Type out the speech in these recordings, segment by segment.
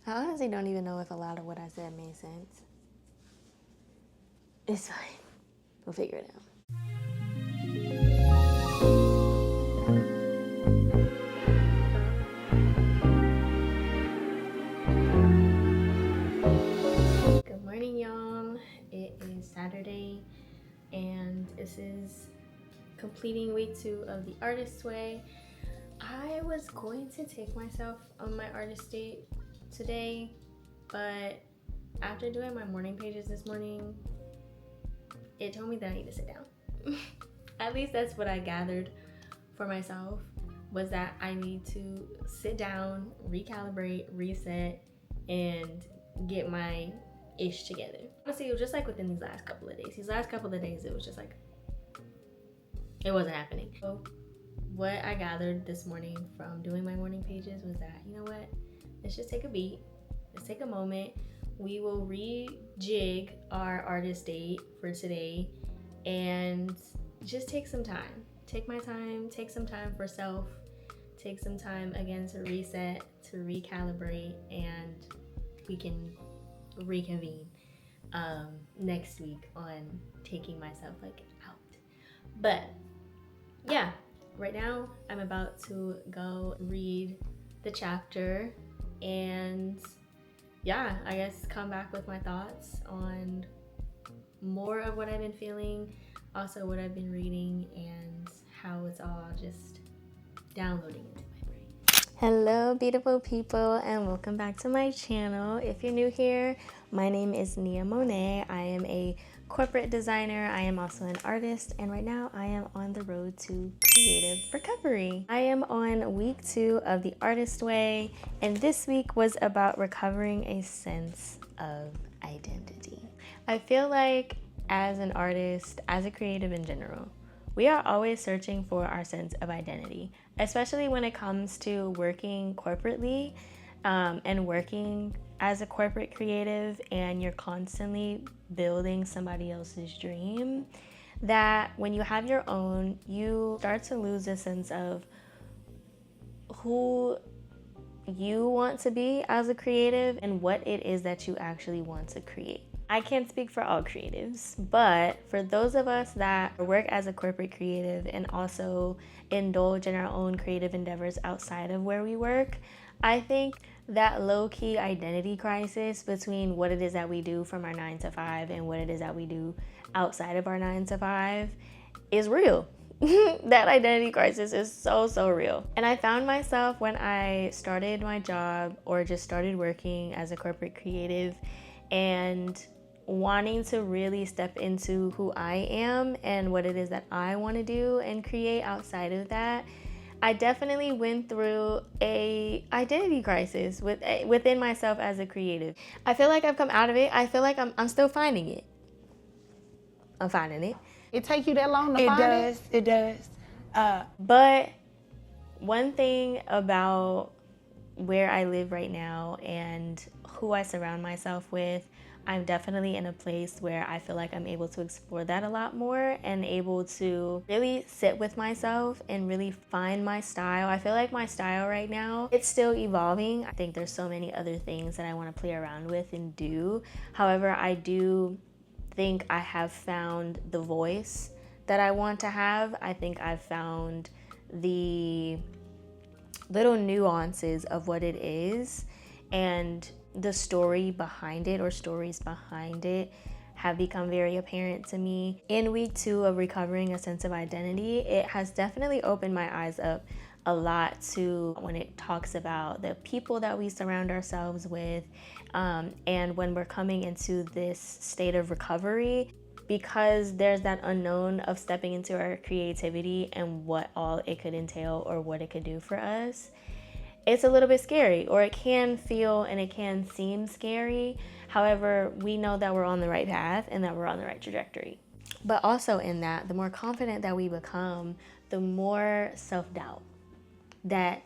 I honestly don't even know if a lot of what I said made sense. It's fine. We'll figure it out. Good morning, y'all. It is Saturday, and this is completing week 2 of the Artist Way. I was going to take myself on my artist date today, but after doing my morning pages this morning, it told me that I need to sit down. At least that's what I gathered for myself, was that I need to sit down, recalibrate, reset, and get my ish together. Honestly, it was just like within these last couple of days. These last couple of days, it was just like, it wasn't happening. So what I gathered this morning from doing my morning pages was that, you know what, let's just take a beat. Let's take a moment. We will rejig our artist date for today and just take some time. Take my time, take some time for self, take some time again to reset, to recalibrate, and we can reconvene next week on taking myself like out. But yeah, right now I'm about to go read the chapter and yeah, I guess come back with my thoughts on more of what I've been feeling, also what I've been reading, and how it's all just downloading into my brain. Hello, beautiful people, and welcome back to my channel. If you're new here, my name is Nia Monet. I am a corporate designer. I am also an artist, and right now I am on the road to creative recovery. I am on week 2 of the Artist Way, and this week was about recovering a sense of identity. I feel like as an artist, as a creative in general, we are always searching for our sense of identity, especially when it comes to working corporately and working as a corporate creative, and you're constantly building somebody else's dream. That when you have your own, you start to lose a sense of who you want to be as a creative and what it is that you actually want to create. I can't speak for all creatives, but for those of us that work as a corporate creative and also indulge in our own creative endeavors outside of where we work, I think that low-key identity crisis between what it is that we do from our 9 to 5 and what it is that we do outside of our 9 to 5 is real. That identity crisis is so real. And I found myself when I started my job or just started working as a corporate creative and wanting to really step into who I am and what it is that I want to do and create outside of that, I definitely went through a identity crisis within myself as a creative. I feel like I've come out of it. I feel like I'm still finding it. I'm finding it. It take you that long to find it? It does. But one thing about where I live right now and who I surround myself with, I'm definitely in a place where I feel like I'm able to explore that a lot more and able to really sit with myself and really find my style. I feel like my style right now, it's still evolving. I think there's so many other things that I want to play around with and do. However, I do think I have found the voice that I want to have. I think I've found the little nuances of what it is, and the story behind it or stories behind it have become very apparent to me. In week 2 of recovering a sense of identity, it has definitely opened my eyes up a lot to when it talks about the people that we surround ourselves with, and when we're coming into this state of recovery, because there's that unknown of stepping into our creativity and what all it could entail or what it could do for us. It's a little bit scary, or it can feel and it can seem scary. However, we know that we're on the right path and that we're on the right trajectory. But also in that, the more confident that we become, the more self-doubt, that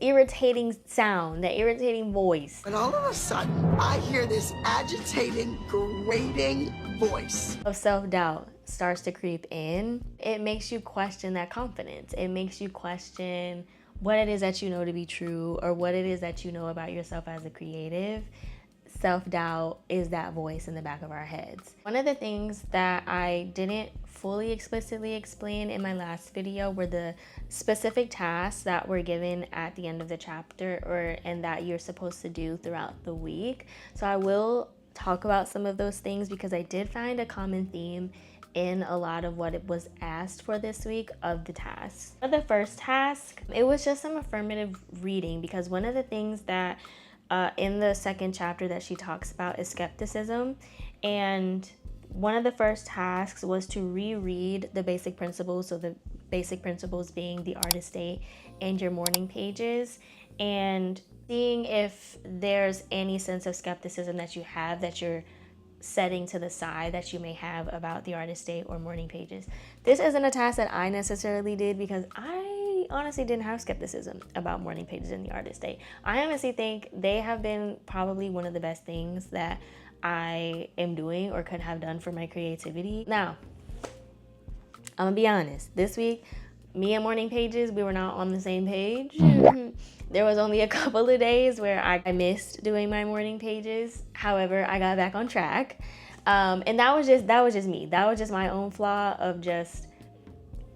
irritating sound, that irritating voice. And all of a sudden, I hear this agitating, grating voice of self-doubt starts to creep in. It makes you question that confidence. It makes you question what it is that you know to be true, or what it is that you know about yourself as a creative, self-doubt is that voice in the back of our heads. One of the things that I didn't fully explicitly explain in my last video were the specific tasks that were given at the end of the chapter, and that you're supposed to do throughout the week. So I will talk about some of those things because I did find a common theme in a lot of what it was asked for this week of the tasks. For the first task, it was just some affirmative reading, because one of the things that in the second chapter that she talks about is skepticism, and one of the first tasks was to reread the basic principles. So the basic principles being the artist state and your morning pages, and seeing if there's any sense of skepticism that you have that you're setting to the side that you may have about the artist state or morning pages. This isn't a task that I necessarily did because I honestly didn't have skepticism about morning pages in the artist state. I honestly think they have been probably one of the best things that I am doing or could have done for my creativity. Now, I'm gonna be honest, this week, me and morning pages, we were not on the same page. There was only a couple of days where I missed doing my morning pages. However, I got back on track. And that was just me. That was just my own flaw of just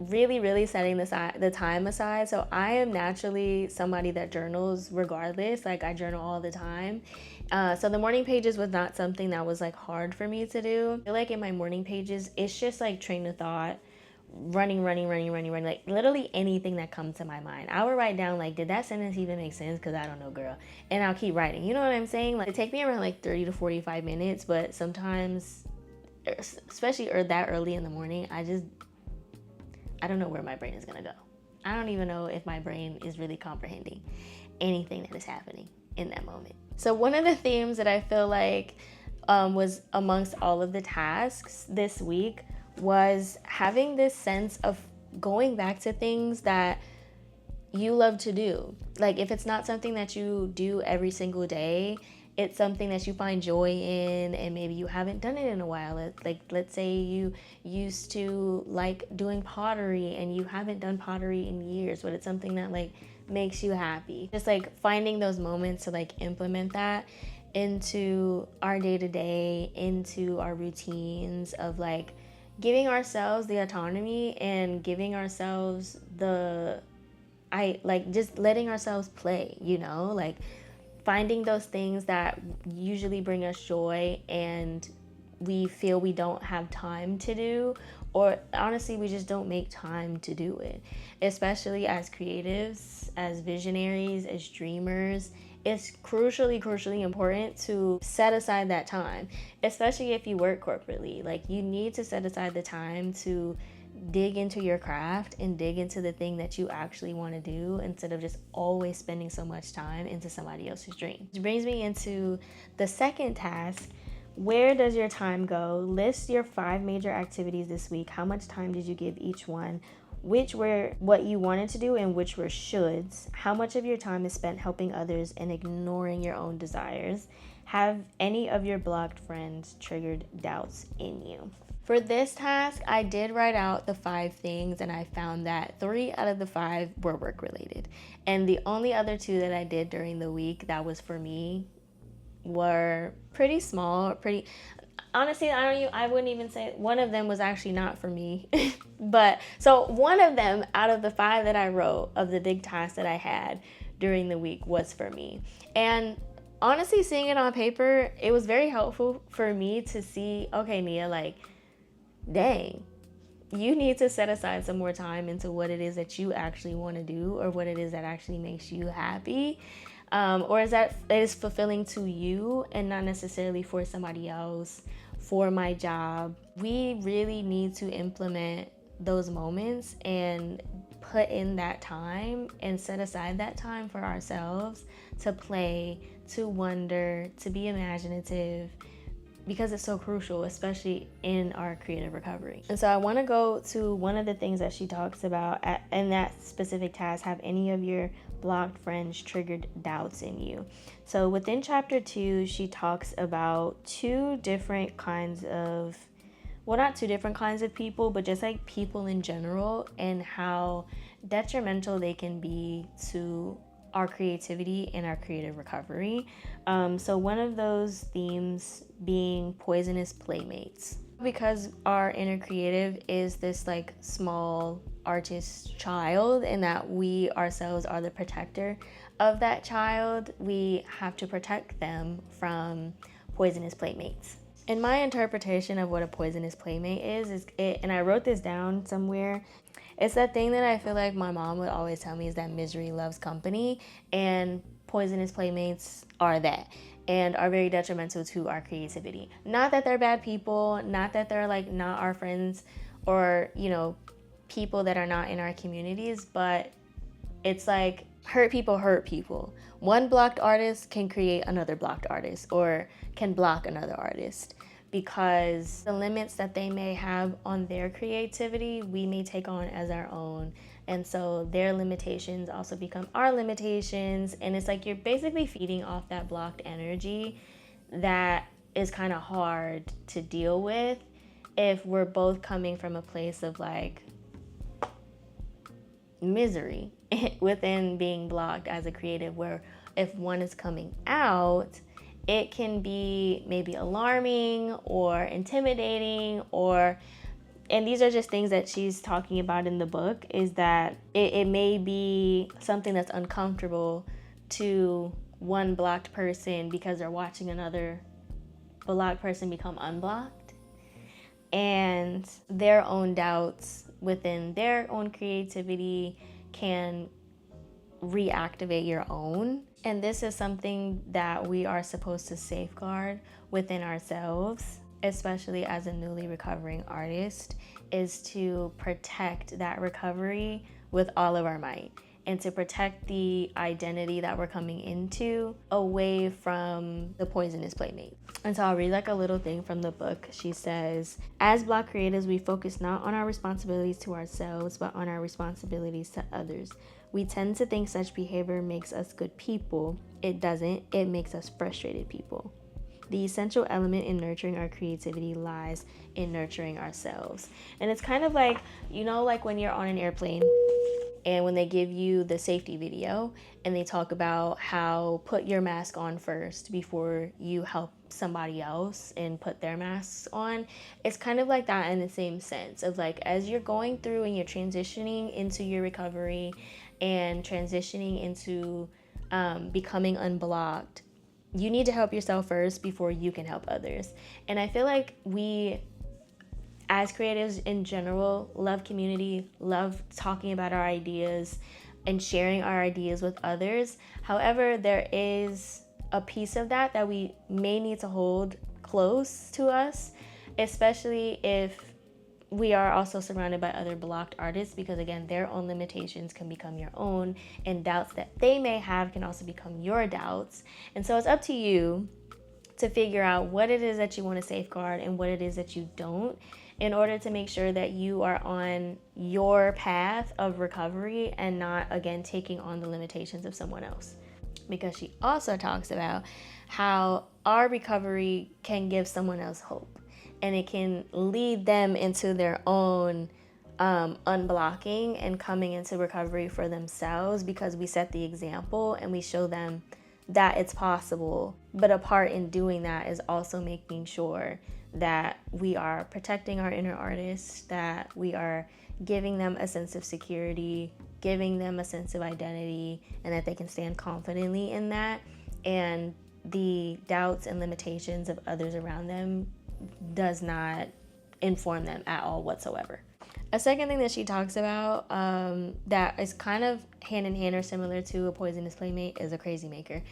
really setting the time aside. So I am naturally somebody that journals regardless. Like, I journal all the time. So the morning pages was not something that was like hard for me to do. I feel like in my morning pages, it's just like train of thought, running, like literally anything that comes to my mind. I would write down like, did that sentence even make sense? Because I don't know, girl. And I'll keep writing. You know what I'm saying? Like, it take me around like 30 to 45 minutes, but sometimes, especially that early in the morning, I don't know where my brain is gonna go. I don't even know if my brain is really comprehending anything that is happening in that moment. So one of the themes that I feel like was amongst all of the tasks this week was having this sense of going back to things that you love to do. Like, if it's not something that you do every single day, it's something that you find joy in, and maybe you haven't done it in a while. Like, let's say you used to like doing pottery and you haven't done pottery in years, but it's something that like makes you happy. Just like finding those moments to like implement that into our day-to-day, into our routines of like giving ourselves the autonomy and giving ourselves just letting ourselves play, you know, like finding those things that usually bring us joy and we feel we don't have time to do, or honestly, we just don't make time to do it. Especially as creatives, as visionaries, as dreamers, it's crucially important to set aside that time, especially if you work corporately. Like, you need to set aside the time to dig into your craft and dig into the thing that you actually want to do, instead of just always spending so much time into somebody else's dream. Which brings me into the second task. Where does your time go? List your 5 major activities this week. How much time did you give each one? Which were what you wanted to do and which were shoulds? How much of your time is spent helping others and ignoring your own desires? Have any of your blocked friends triggered doubts in you? For this task, I did write out the 5 things, and I found that 3 out of the 5 were work related. And the only other 2 that I did during the week that was for me were pretty small, honestly, I wouldn't even say one of them was actually not for me. But so one of them out of the 5 that I wrote of the big tasks that I had during the week was for me. And honestly, seeing it on paper, it was very helpful for me to see, okay, Nia, like, dang, you need to set aside some more time into what it is that you actually want to do, or what it is that actually makes you happy, or is that is fulfilling to you and not necessarily for somebody else, for my job. We really need to implement those moments and put in that time and set aside that time for ourselves to play, to wonder, to be imaginative, because it's so crucial, especially in our creative recovery. And so I want to go to one of the things that she talks about in that specific task. Have any of your blocked friends triggered doubts in you? So within chapter 2, she talks about 2 different kinds of, well, not 2 different kinds of people, but just like people in general, and how detrimental they can be to our creativity and our creative recovery. So one of those themes being poisonous playmates. Because our inner creative is this like small artist child, and that we ourselves are the protector of that child, we have to protect them from poisonous playmates. In my interpretation of what a poisonous playmate is it, and I wrote this down somewhere, it's that thing that I feel like my mom would always tell me is that misery loves company, and poisonous playmates are that and are very detrimental to our creativity. Not that they're bad people, not that they're like not our friends or, you know, people that are not in our communities, but it's like hurt people. One blocked artist can create another blocked artist or can block another artist, because the limits that they may have on their creativity, we may take on as our own. And so their limitations also become our limitations. And it's like you're basically feeding off that blocked energy that is kind of hard to deal with if we're both coming from a place of like misery within being blocked as a creative, where if one is coming out, it can be maybe alarming or intimidating, or and these are just things that she's talking about in the book, is that it may be something that's uncomfortable to one blocked person because they're watching another blocked person become unblocked, and their own doubts within their own creativity can reactivate your own. And this is something that we are supposed to safeguard within ourselves, especially as a newly recovering artist, is to protect that recovery with all of our might, and to protect the identity that we're coming into away from the poisonous playmate. And so I'll read like a little thing from the book. She says, as Black creatives, we focus not on our responsibilities to ourselves, but on our responsibilities to others. We tend to think such behavior makes us good people. It doesn't. It makes us frustrated people. The essential element in nurturing our creativity lies in nurturing ourselves. And it's kind of like, you know, like when you're on an airplane and when they give you the safety video and they talk about how put your mask on first before you help somebody else and put their masks on. It's kind of like that in the same sense of like, as you're going through and you're transitioning into your recovery and transitioning into becoming unblocked, you need to help yourself first before you can help others. And I feel like we, as creatives in general, love community, love talking about our ideas and sharing our ideas with others. However, there is a piece of that that we may need to hold close to us, especially if we are also surrounded by other blocked artists, because again, their own limitations can become your own, and doubts that they may have can also become your doubts. And so it's up to you to figure out what it is that you want to safeguard and what it is that you don't, in order to make sure that you are on your path of recovery and not, again, taking on the limitations of someone else. Because she also talks about how our recovery can give someone else hope, and it can lead them into their own unblocking and coming into recovery for themselves, because we set the example and we show them that it's possible. But a part in doing that is also making sure that we are protecting our inner artists, that we are giving them a sense of security, giving them a sense of identity, and that they can stand confidently in that. And the doubts and limitations of others around them does not inform them at all whatsoever. A second thing that she talks about that is kind of hand in hand or similar to a poisonous playmate is a crazy maker.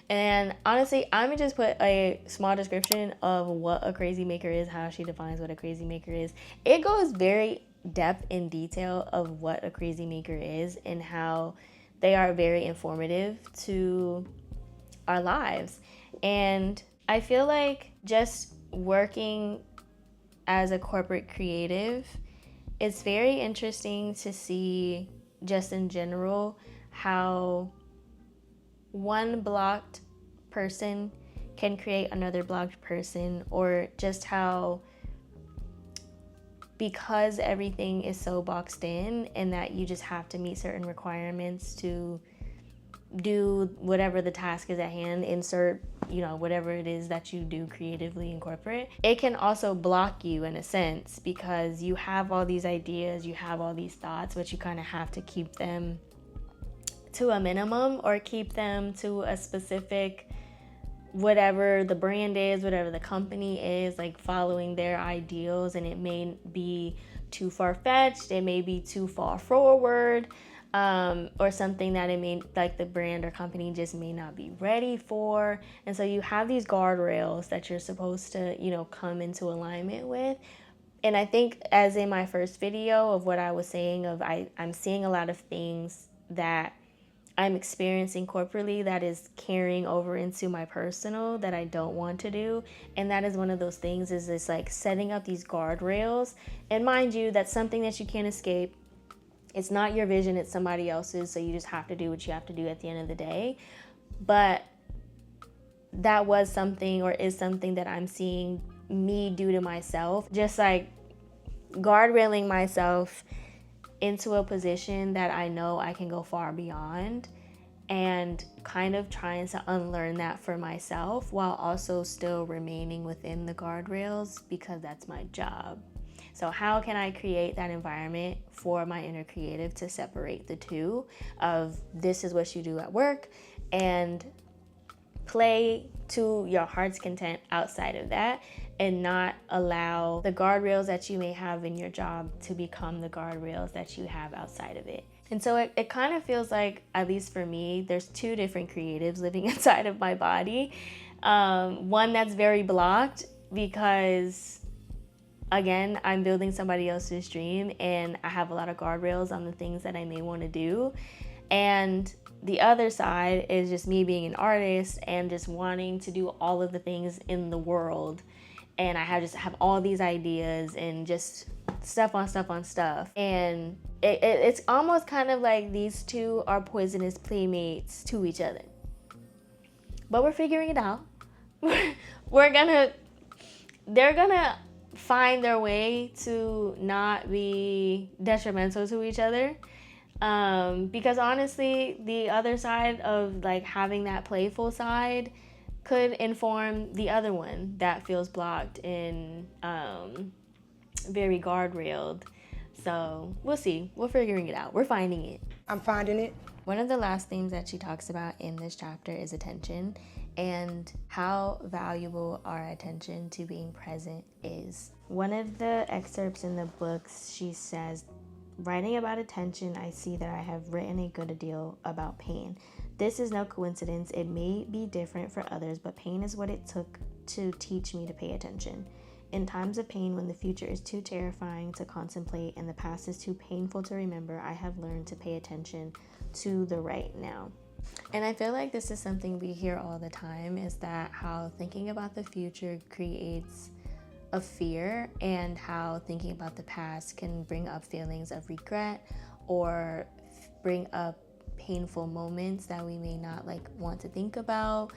And honestly, I'm gonna just put a small description of what a crazy maker is, how she defines what a crazy maker is. It goes very depth in detail of what a crazy maker is and how they are very informative to our lives. And I feel like just working as a corporate creative, it's very interesting to see just in general how one blocked person can create another blocked person, or just how because everything is so boxed in and that you just have to meet certain requirements to do whatever the task is at hand, insert, whatever it is that you do creatively in corporate, it can also block you in a sense, because you have all these ideas, you have all these thoughts, but you kind of have to keep them to a minimum or keep them to a specific, whatever the brand is, whatever the company is, like following their ideals. And it may be too far-fetched, it may be too far forward, or something that it may, like the brand or company just may not be ready for. And so you have these guardrails that you're supposed to, come into alignment with. And I think, as in my first video of what I was saying, I'm seeing a lot of things that I'm experiencing corporately that is carrying over into my personal that I don't want to do. And that is one of those things, is this like setting up these guardrails. And mind you, that's something that you can't escape. It's not your vision, it's somebody else's, so you just have to do what you have to do at the end of the day. But that was something, or is something, that I'm seeing me do to myself. Just like guardrailing myself into a position that I know I can go far beyond, and kind of trying to unlearn that for myself while also still remaining within the guardrails, because that's my job. So how can I create that environment for my inner creative to separate the two of this is what you do at work, and play to your heart's content outside of that, and not allow the guardrails that you may have in your job to become the guardrails that you have outside of it. And so it kind of feels like, at least for me, there's two different creatives living inside of my body. One that's very blocked because, again, I'm building somebody else's dream and I have a lot of guardrails on the things that I may want to do. And the other side is just me being an artist and just wanting to do all of the things in the world. And I have all these ideas and just stuff on stuff on stuff. And it's almost kind of like these two are poisonous playmates to each other. But we're figuring it out. They're gonna find their way to not be detrimental to each other. Because honestly, the other side of like having that playful side could inform the other one that feels blocked and very guardrailed. So we'll see. We're figuring it out. We're finding it. I'm finding it. One of the last themes that she talks about in this chapter is attention, and how valuable our attention to being present is. One of the excerpts in the books, she says, writing about attention, I see that I have written a good deal about pain. This is no coincidence. It may be different for others, but pain is what it took to teach me to pay attention. In times of pain, when the future is too terrifying to contemplate and the past is too painful to remember, I have learned to pay attention to the right now. And I feel like this is something we hear all the time, is that how thinking about the future creates a fear, and how thinking about the past can bring up feelings of regret or bring up painful moments that we may not want to think about,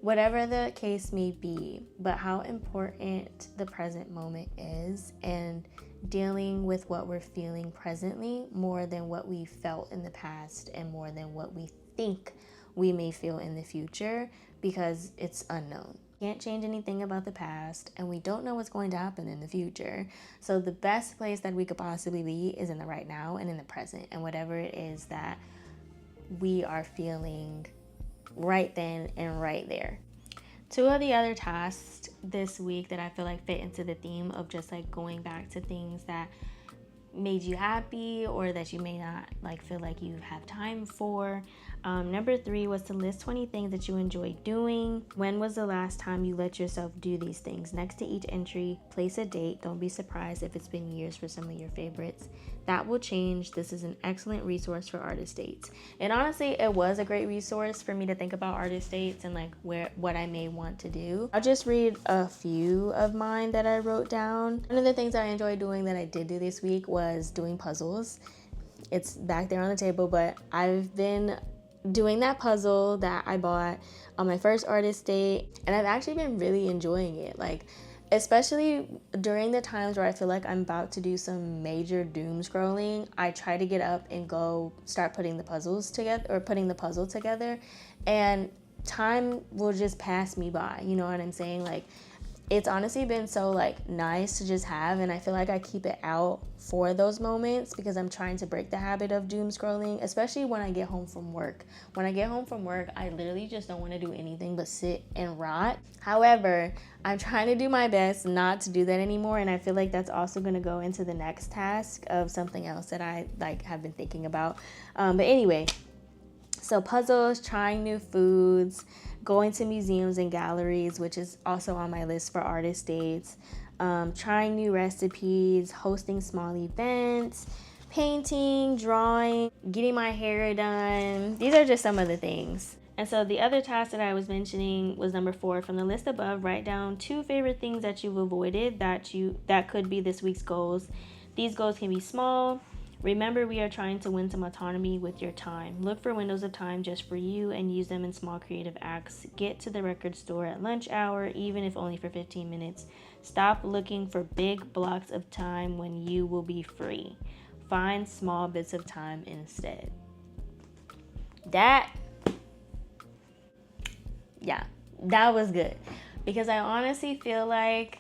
whatever the case may be. But how important the present moment is, and dealing with what we're feeling presently more than what we felt in the past, and more than what we think we may feel in the future, because it's unknown. Can't change anything about the past, and we don't know what's going to happen in the future. So the best place that we could possibly be is in the right now and in the present, and whatever it is that we are feeling right then and right there. Two of the other tasks this week that I feel like fit into the theme of just going back to things that made you happy or that you may not feel like you have time for. Number 3 was to list 20 things that you enjoy doing. When was the last time you let yourself do these things? Next to each entry, place a date. Don't be surprised if it's been years for some of your favorites. That will change. This is an excellent resource for artist dates. And honestly, it was a great resource for me to think about artist dates and what I may want to do. I'll just read a few of mine that I wrote down. One of the things I enjoyed doing that I did do this week was doing puzzles. It's back there on the table, but I've been doing that puzzle that I bought on my first artist date, and I've actually been really enjoying it. especially during the times where I feel like I'm about to do some major doom scrolling, I try to get up and go start putting the puzzles together, or putting the puzzle together, and time will just pass me by. You know what I'm saying? Like, it's honestly been so like nice to just have, and I feel like I keep it out for those moments because I'm trying to break the habit of doom scrolling, especially when I get home from work. When I get home from work, I literally just don't want to do anything but sit and rot. However, I'm trying to do my best not to do that anymore, and I feel like that's also going to go into the next task of something else that I like have been thinking about. But anyway, so puzzles, trying new foods, going to museums and galleries, which is also on my list for artist dates, trying new recipes, hosting small events, painting, drawing, getting my hair done. These are just some of the things. And so the other task that I was mentioning was number 4 from the list above. Write down 2 favorite things that you've avoided that could be this week's goals. These goals can be small. Remember, we are trying to win some autonomy with your time. Look for windows of time just for you and use them in small creative acts. Get to the record store at lunch hour, even if only for 15 minutes. Stop looking for big blocks of time when you will be free. Find small bits of time instead. That was good. Because I honestly feel like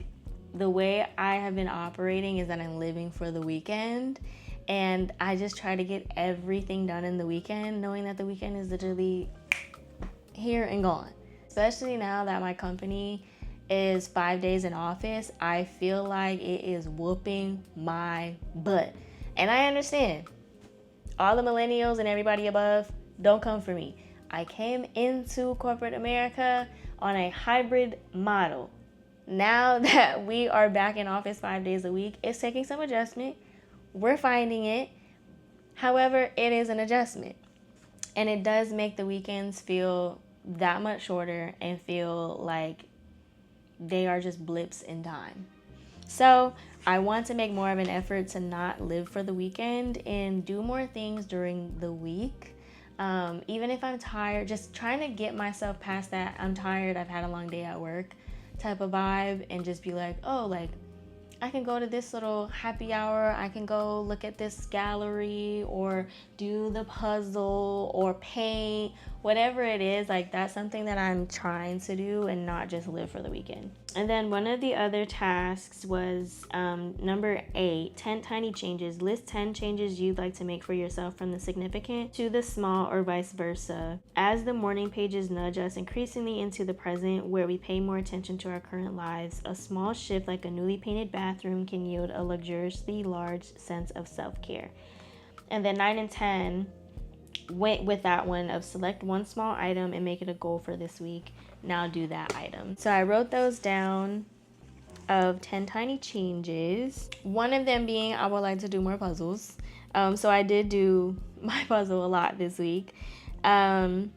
the way I have been operating is that I'm living for the weekend. And I just try to get everything done in the weekend, knowing that the weekend is literally here and gone. Especially now that my company is 5 days in office, I feel like it is whooping my butt. And I understand. All the millennials and everybody above, don't come for me. I came into corporate America on a hybrid model. Now that we are back in office 5 days a week, it's taking some adjustment. We're finding it. However, it is an adjustment. And it does make the weekends feel that much shorter and feel like they are just blips in time. So I want to make more of an effort to not live for the weekend and do more things during the week. Even if I'm tired, just trying to get myself past that I'm tired, I've had a long day at work type of vibe, and just be like, oh, like, I can go to this little happy hour, I can go look at this gallery or do the puzzle or paint, whatever it is. Like, that's something that I'm trying to do and not just live for the weekend. And then one of the other tasks was number 8, 10 tiny changes. List 10 changes you'd like to make for yourself, from the significant to the small or vice versa. As the morning pages nudge us increasingly into the present, where we pay more attention to our current lives, a small shift like a newly painted bathroom can yield a luxuriously large sense of self-care. And then 9 and 10 went with that one of select one small item and make it a goal for this week. Now do that item. So I wrote those down of 10 tiny changes. One of them being I would like to do more puzzles. So I did do my puzzle a lot this week. I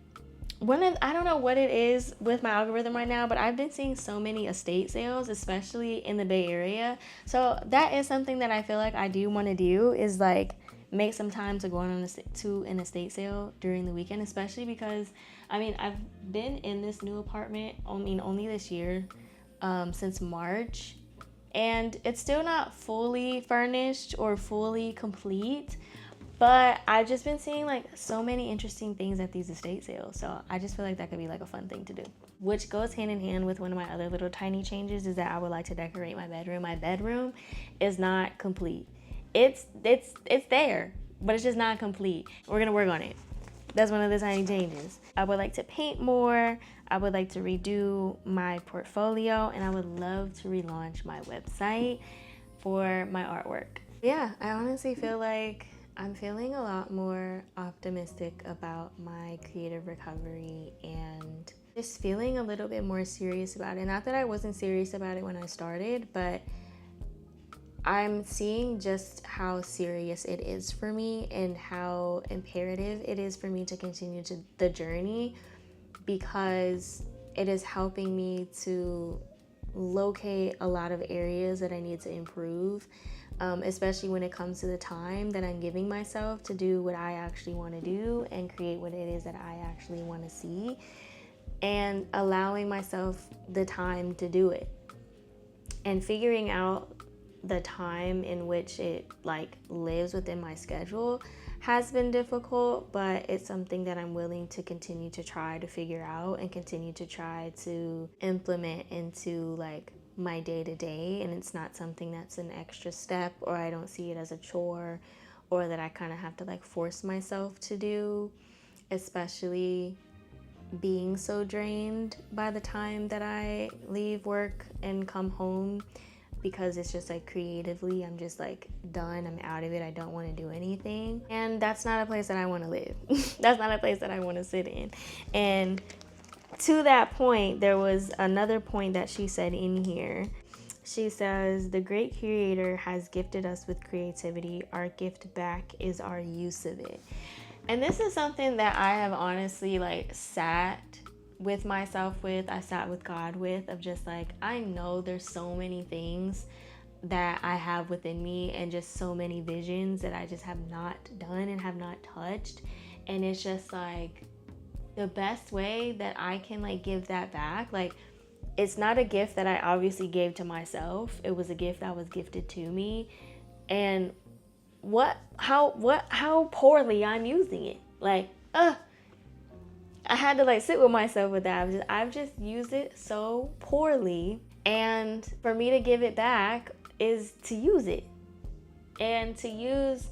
don't know what it is with my algorithm right now, but I've been seeing so many estate sales, especially in the Bay Area. So that is something that I feel like I do want to do, is like make some time to go on an estate sale during the weekend, especially because I've been in this new apartment only this year, since March, and it's still not fully furnished or fully complete, but I've just been seeing like so many interesting things at these estate sales. So I just feel like that could be like a fun thing to do, which goes hand in hand with one of my other little tiny changes, is that I would like to decorate my bedroom. My bedroom is not complete. It's there, but it's just not complete. We're gonna work on it. That's one of the tiny changes. I would like to paint more. I would like to redo my portfolio, and I would love to relaunch my website for my artwork. Yeah, I honestly feel like I'm feeling a lot more optimistic about my creative recovery and just feeling a little bit more serious about it. Not that I wasn't serious about it when I started, but I'm seeing just how serious it is for me and how imperative it is for me to continue the journey, because it is helping me to locate a lot of areas that I need to improve, especially when it comes to the time that I'm giving myself to do what I actually want to do and create what it is that I actually want to see, and allowing myself the time to do it. And figuring out the time in which it like lives within my schedule has been difficult, but it's something that I'm willing to continue to try to figure out and continue to try to implement into like my day-to-day. And it's not something that's an extra step, or I don't see it as a chore, or that I kind of have to like force myself to do, especially being so drained by the time that I leave work and come home, because it's just like creatively I'm just like done, I'm out of it, I don't want to do anything. And that's not a place that I want to live. That's not a place that I want to sit in. And to that point, there was another point that she said in here. She says, the great creator has gifted us with creativity. Our gift back is our use of it. And this is something that I have honestly like sat with myself with, I sat with God with, of just like, I know there's so many things that I have within me and just so many visions that I just have not done and have not touched. And it's just like the best way that I can like give that back. Like, it's not a gift that I obviously gave to myself. It was a gift that was gifted to me. And how poorly I'm using it. Like, I had to like sit with myself with that. I've just used it so poorly. And for me to give it back is to use it. And to use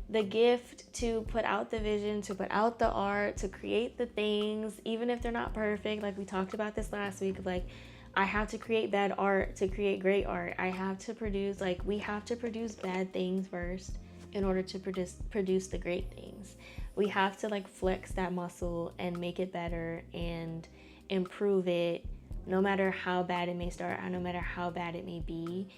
the gift to put out the vision, to put out the art, to create the things, even if they're not perfect. Like we talked about this last week, of like, I have to create bad art to create great art. I have to produce, like, we have to produce bad things first in order to produce the great things. We have to like flex that muscle and make it better and improve it, no matter how bad it may start, no matter how bad it may be,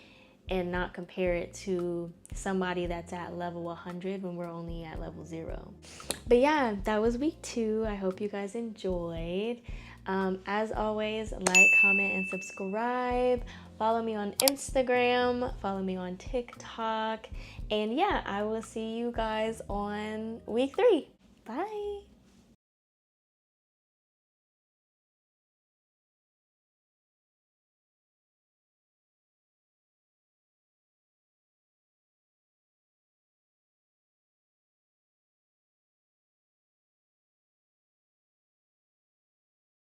and not compare it to somebody that's at level 100 when we're only at level 0. But yeah, that was week 2. I hope you guys enjoyed. As always, like, comment, and subscribe. Follow me on Instagram, follow me on TikTok, and yeah, I will see you guys on week 3. Bye.